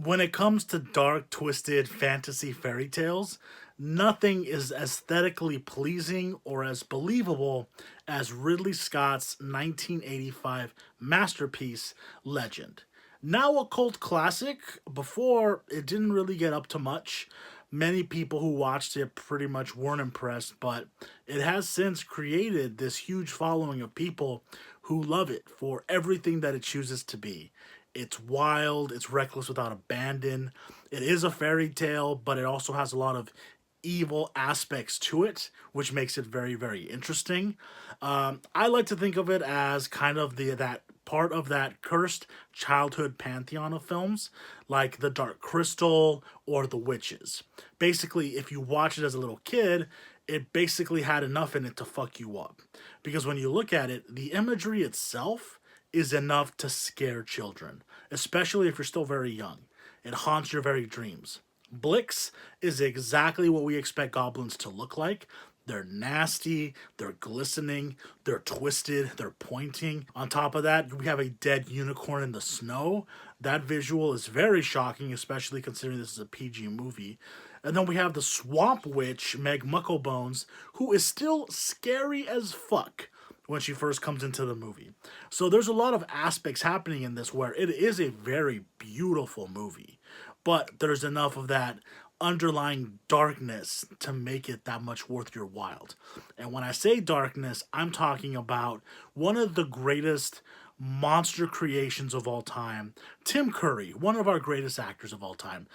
When it comes to dark, twisted fantasy fairy tales, nothing is aesthetically pleasing or as believable as Ridley Scott's 1985 masterpiece, Legend. Now a cult classic, before it didn't really get up to much. Many people who watched it pretty much weren't impressed, but it has since created this huge following of people who love it for everything that it chooses to be. It's wild, it's reckless without abandon. It is a fairy tale, but it also has a lot of evil aspects to it, which makes it very, very interesting. I like to think of it as kind of the that part of that cursed childhood pantheon of films, like The Dark Crystal or The Witches. Basically, if you watch it as a little kid, it basically had enough in it to fuck you up. Because when you look at it, the imagery itself is enough to scare children, especially if you're still very young. It haunts your very dreams. Blix is exactly what we expect goblins to look like. They're nasty, they're glistening, they're twisted, they're pointing. On top of that, we have a dead unicorn in the snow. That visual is very shocking, especially considering this is a PG movie. And then we have the swamp witch, Meg Mucklebones, who is still scary as fuck when she first comes into the movie. So there's a lot of aspects happening in this where it is a very beautiful movie, but there's enough of that underlying darkness to make it that much worth your while. And when I say darkness, I'm talking about one of the greatest monster creations of all time, Tim Curry, one of our greatest actors of all time,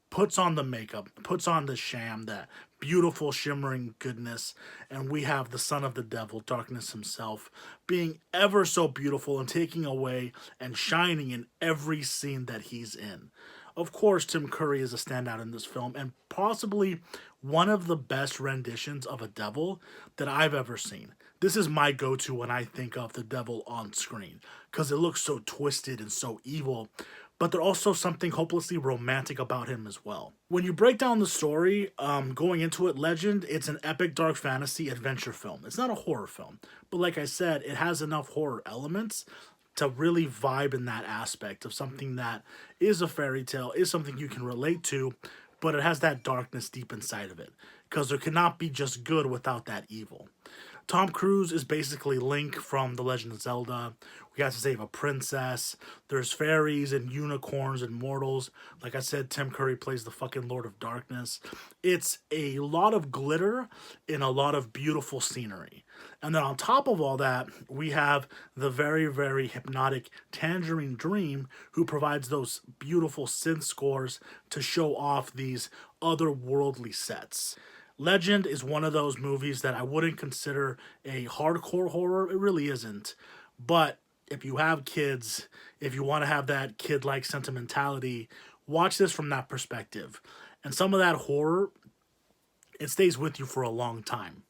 puts on the makeup, puts on the sham, that beautiful shimmering goodness, and we have the son of the devil, darkness himself, being ever so beautiful and taking away and shining in every scene that he's in. Of course, Tim Curry is a standout in this film and possibly one of the best renditions of a devil that I've ever seen. This is my go to when I think of the devil on screen because it looks so twisted and so evil, but there's also something hopelessly romantic about him as well. When you break down the story, going into it, Legend, it's an epic dark fantasy adventure film. It's not a horror film, but like I said, it has enough horror elements to really vibe in that aspect of something that is a fairy tale, is something you can relate to, but it has that darkness deep inside of it. Because there cannot be just good without that evil. Tom Cruise is basically Link from The Legend of Zelda. We got to save a princess. There's fairies and unicorns and mortals. Like I said, Tim Curry plays the fucking Lord of Darkness. It's a lot of glitter in a lot of beautiful scenery. And then on top of all that, we have the very, very hypnotic Tangerine Dream, who provides those beautiful synth scores to show off these otherworldly sets. Legend is one of those movies that I wouldn't consider a hardcore horror. It really isn't. But if you have kids, if you want to have that kid like sentimentality, watch this from that perspective. And some of that horror, it stays with you for a long time.